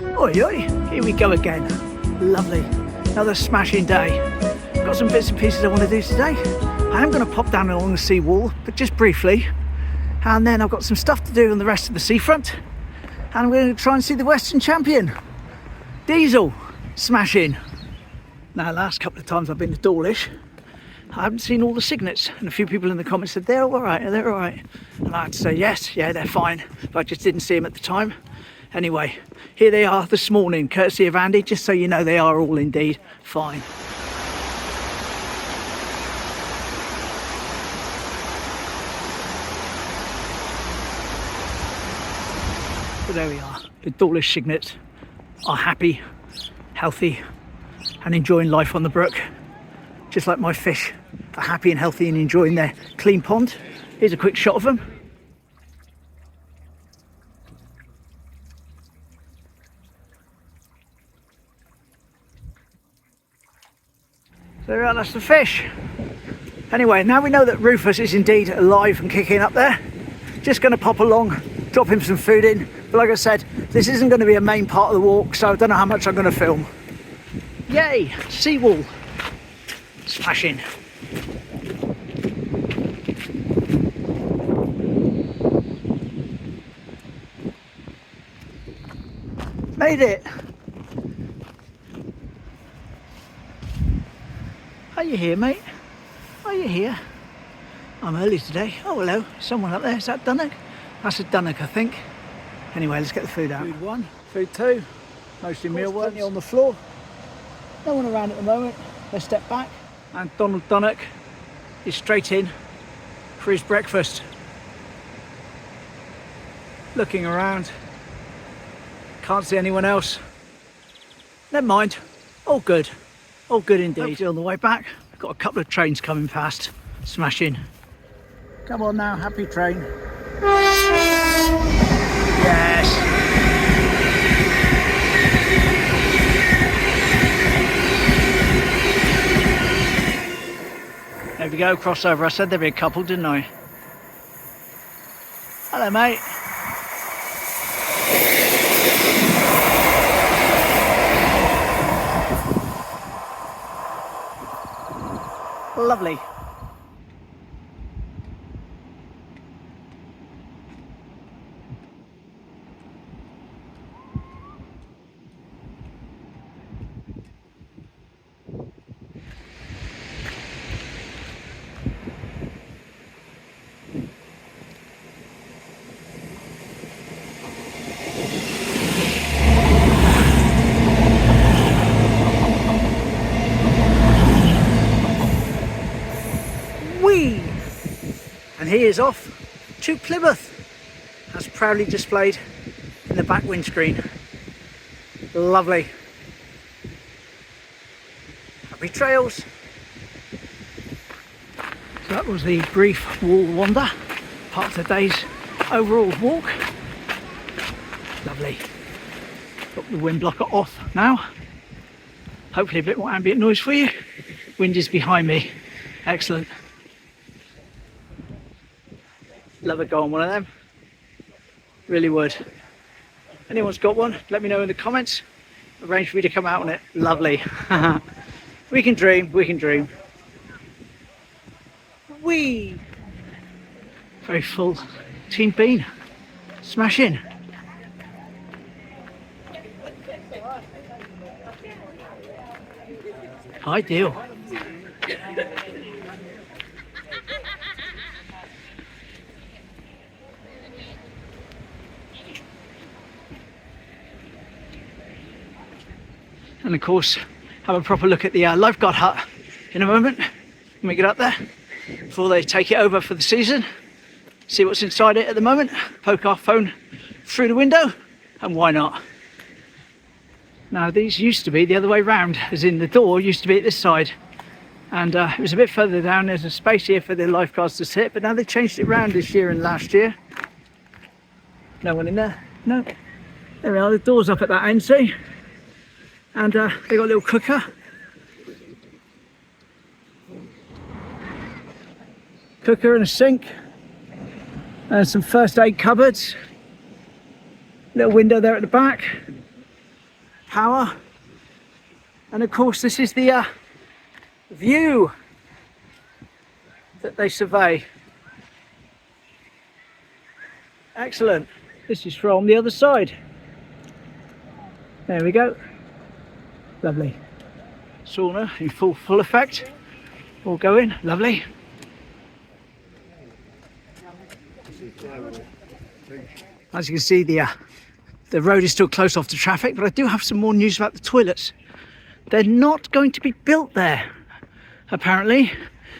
Oi, oi, here we go again. Lovely. Another smashing day. Got some bits and pieces I want to do today. I am going to pop down along the seawall, but just briefly. And then I've got some stuff to do on the rest of the seafront. And I'm going to try and see the Western Champion. Diesel. Smashing. Now, last couple of times I've been to Dawlish, I haven't seen all the Cygnets, and a few people in the comments said they're all right, they're all right. And I had to say yes, yeah, they're fine, but I just didn't see them at the time. Anyway, here they are this morning, courtesy of Andy, just so you know they are all indeed fine. So there we are, the Dawlish Cygnets are happy, healthy, and enjoying life on the brook. Just like my fish are happy and healthy and enjoying their clean pond. Here's a quick shot of them. So there we are, that's the fish. Anyway, now we know that Rufus is indeed alive and kicking up there. Just going to pop along, drop him some food in. But like I said, this isn't going to be a main part of the walk, so I don't know how much I'm going to film. Yay, Seawall. Smashing. Made it. Are you here, mate? Are you here? I'm early today. Oh, hello. Someone up there. Is that Dunnock? That's a Dunnock, I think. Anyway, let's get the food out. Food 1, food 2. Mostly mealworthy on the floor. No one around at the moment. Let's step back. And Donald Dunnock is straight in for his breakfast. Looking around. Can't see anyone else. Never mind. All good. All good indeed. Hopefully on the way back, got a couple of trains coming past. Smashing. Come on now, happy train. Yes. There we go, crossover. I said there'd be a couple, didn't I? Hello, mate. Lovely. And he is off to Plymouth, as proudly displayed in the back windscreen. Lovely. Happy trails. So that was the brief wall wander, part of today's overall walk. Lovely. Got the wind blocker off now. Hopefully a bit more ambient noise for you. Wind is behind me. Excellent. Love a go on one of them. Really would. Anyone's got one, let me know in the comments. Arrange for me to come out on it. Lovely. We can dream, we can dream. Whee! Very full Team Bean. Smashing. Ideal. And of course, have a proper look at the lifeguard hut in a moment when we get up there, before they take it over for the season. See what's inside it at the moment, poke our phone through the window, and why not? Now these used to be the other way round, as in the door used to be at this side, and it was a bit further down. There's a space here for the lifeguards to sit, but now they've changed it round this year and last year. No one in there? No. There we are, the door's up at that end, see? And they got a little cooker. Cooker and a sink. And some first aid cupboards. Little window there at the back. power. And of course this is the view that they survey. Excellent. This is from the other side. There we go. Lovely. Sauna in full effect. All going. Lovely. As you can see, the road is still closed off to traffic, but I do have some more news about the toilets. They're not going to be built there, apparently.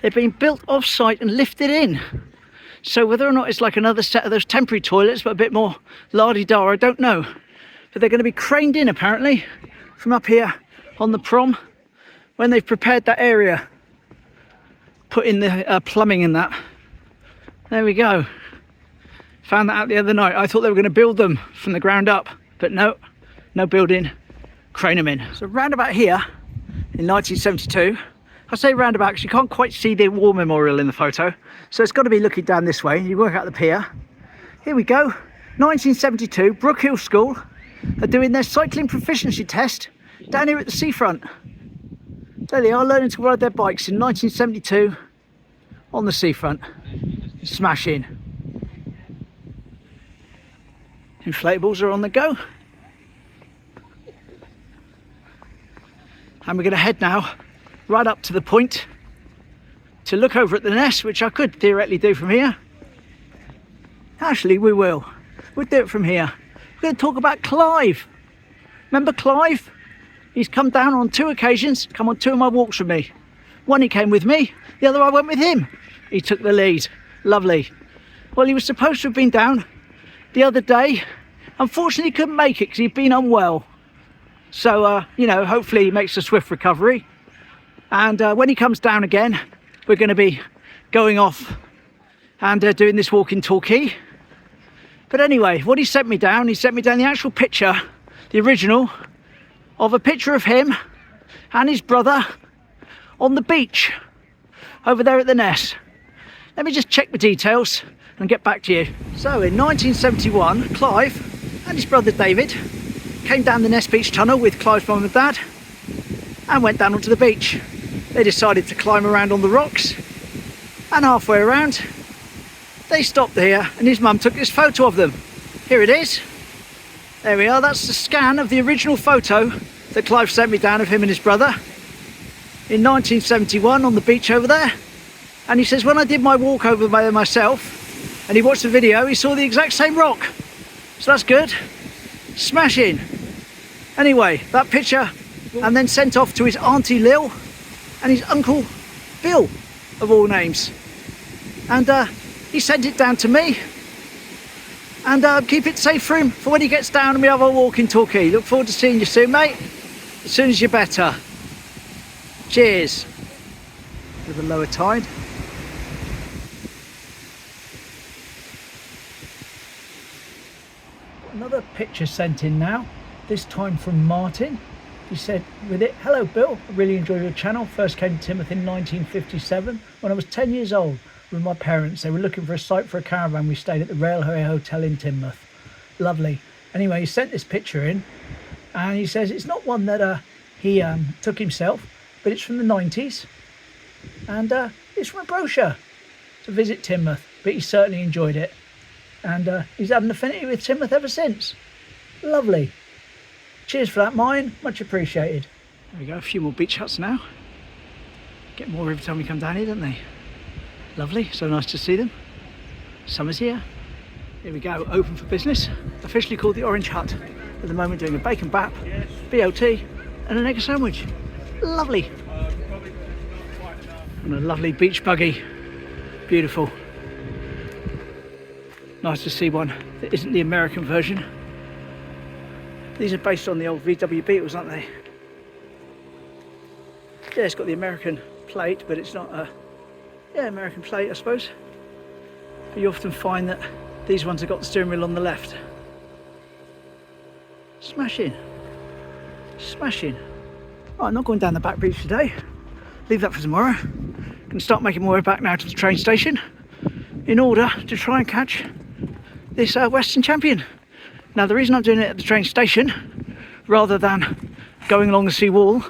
They're being built off-site and lifted in. So whether or not it's like another set of those temporary toilets, but a bit more la-di-da, I don't know. But they're going to be craned in, apparently, from up here on the prom when they've prepared that area. Put in the plumbing in that. There we go. Found that out the other night. I thought they were going to build them from the ground up, but no building, crane them in. So roundabout here in 1972, I say roundabout because you can't quite see the war memorial in the photo, so it's got to be looking down this way. You work out the pier. Here we go. 1972, Brook Hill School are doing their cycling proficiency test down here at the seafront. There they are, learning to ride their bikes in 1972 on the seafront. Smashing. Inflatables are on the go. And we're going to head now right up to the point to look over at the nest, which I could theoretically do from here. Actually, we will. We'll do it from here. We're going to talk about Clive. Remember Clive? He's come down on 2 occasions, come on 2 of my walks with me. One he came with me, the other I went with him. He took the lead. Lovely. Well, he was supposed to have been down the other day. Unfortunately, he couldn't make it because he'd been unwell. So, you know, hopefully he makes a swift recovery. And when he comes down again, we're going to be going off and doing this walk in Torquay. But anyway, what he sent me down the actual picture, the original, of a picture of him and his brother on the beach over there at the nest. Let me just check the details and get back to you. So in 1971, Clive and his brother David came down the Nest Beach tunnel with Clive's mum and dad and went down onto the beach. They decided to climb around on the rocks, and halfway around they stopped here and his mum took this photo of them. Here it is. There we are. That's the scan of the original photo that Clive sent me down of him and his brother in 1971 on the beach over there. And he says when I did my walk over there myself and he watched the video, he saw the exact same rock. So that's good. Smashing. Anyway, that picture and then sent off to his auntie Lil and his uncle Bill, of all names. And he sent it down to me. And keep it safe for him for when he gets down and we have our walk in Torquay. Look forward to seeing you soon, mate. As soon as you're better. Cheers. With a lower tide. Another picture sent in now, this time from Martin. He said with it, "Hello Bill, I really enjoy your channel. First came to Teignmouth in 1957 when I was 10 years old with my parents. They were looking for a site for a caravan. We stayed at the Railway Hotel in Teignmouth." Lovely. Anyway, he sent this picture in and he says it's not one that he took himself, but it's from the 90s and it's from a brochure to visit Teignmouth, but he certainly enjoyed it. And he's had an affinity with Teignmouth ever since. Lovely. Cheers for that, mine. Much appreciated. There we go, a few more beach huts now. Get more every time we come down here, don't they? Lovely, so nice to see them. Summer's here. Here we go, open for business. Officially called the Orange Hut. At the moment doing a bacon bap, BOT and an egg sandwich. Lovely. And a lovely beach buggy. Beautiful. Nice to see one that isn't the American version. These are based on the old VW Beetles, aren't they? Yeah, it's got the American plate, but it's not a American plate, I suppose. But you often find that these ones have got the steering wheel on the left. Smashing. Smashing. Right, I'm not going down the back beach today. Leave that for tomorrow. I'm going to start making my way back now to the train station in order to try and catch this Western Champion. Now the reason I'm doing it at the train station, rather than going along the seawall,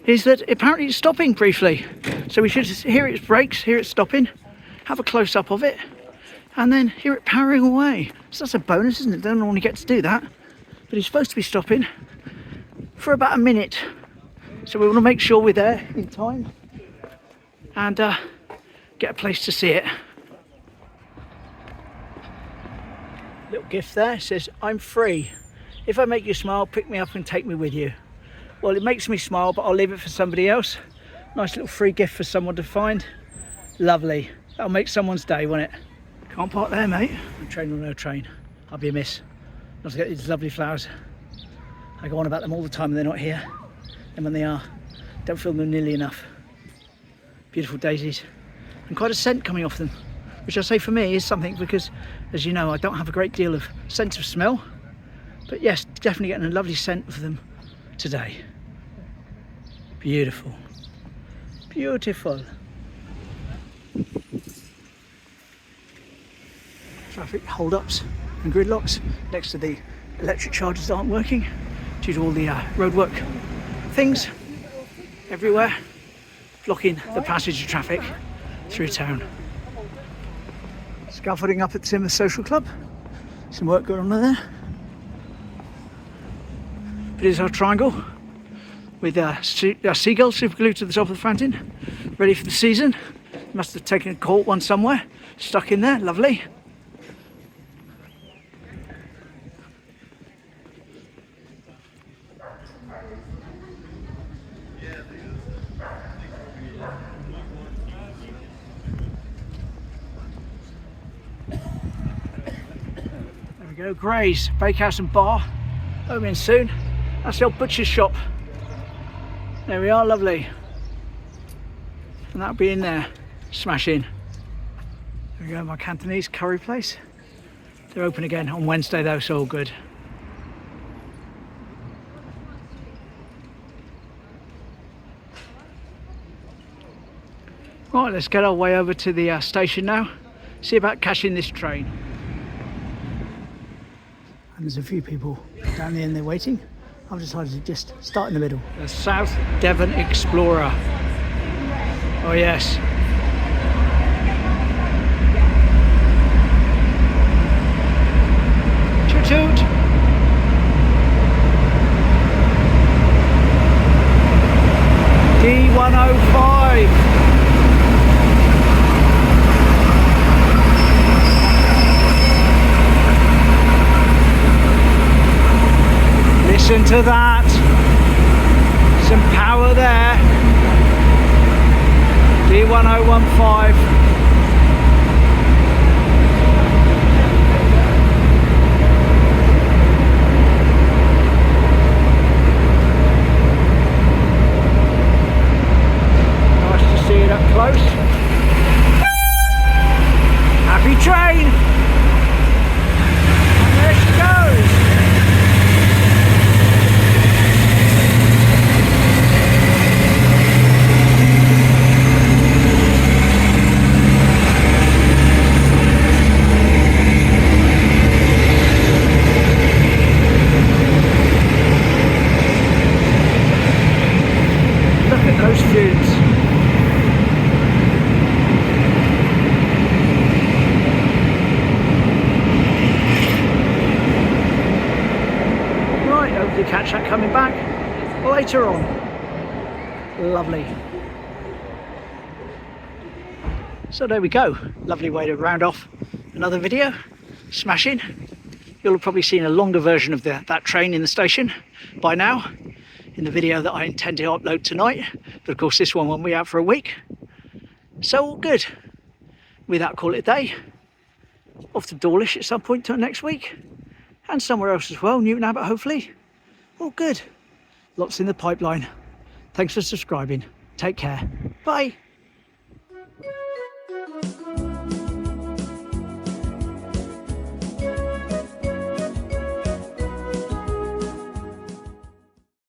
is that apparently it's stopping briefly. So we should hear its brakes, hear it stopping, have a close-up of it, and then hear it powering away. So that's a bonus, isn't it? Don't normally get to do that. But it's supposed to be stopping for about a minute. So we want to make sure we're there in time and get a place to see it. Little gift there, says, I'm free. If I make you smile, pick me up and take me with you. Well, it makes me smile, but I'll leave it for somebody else. Nice little free gift for someone to find. Lovely. That'll make someone's day, won't it? Can't park there, mate. Train or no train. I'll be amiss. Not to get these lovely flowers. I go on about them all the time and they're not here. And when they are, don't feel them nearly enough. Beautiful daisies. And quite a scent coming off them. Which I say for me is something because, as you know, I don't have a great deal of sense of smell. But yes, definitely getting a lovely scent of them today. Beautiful. Beautiful. Traffic hold-ups and gridlocks next to the electric chargers aren't working due to all the roadwork things everywhere, blocking the passage of traffic through town. Scaffolding up at Teignmouth Social Club. Some work going on there. But here's our triangle with seagulls super glued to the top of the fountain, ready for the season. Must have taken a caught one somewhere, stuck in there, lovely. There we go, Gray's Bakehouse and Bar, home in soon. That's the old butcher's shop. There we are, lovely. And that'll be in there, smashing. There we go, my Cantonese curry place. They're open again on Wednesday though, so all good. Right, let's get our way over to the station now. See about catching this train. And there's a few people down the end there waiting. I've decided to just start in the middle. The South Devon Explorer. Oh yes. Toot toot. D105. Listen to that. Some power there. D1015. Nice to see it up close. Happy train. And there she goes. Catch that coming back later on. Lovely. So there we go. Lovely way to round off another video. Smashing. You'll have probably seen a longer version of that train in the station by now in the video that I intend to upload tonight. But of course this one won't be out for a week. So all good. With that, call it a day. Off to Dawlish at some point next week. And somewhere else as well, Newton Abbot hopefully. All good. Lots in the pipeline. Thanks for subscribing. Take care. Bye.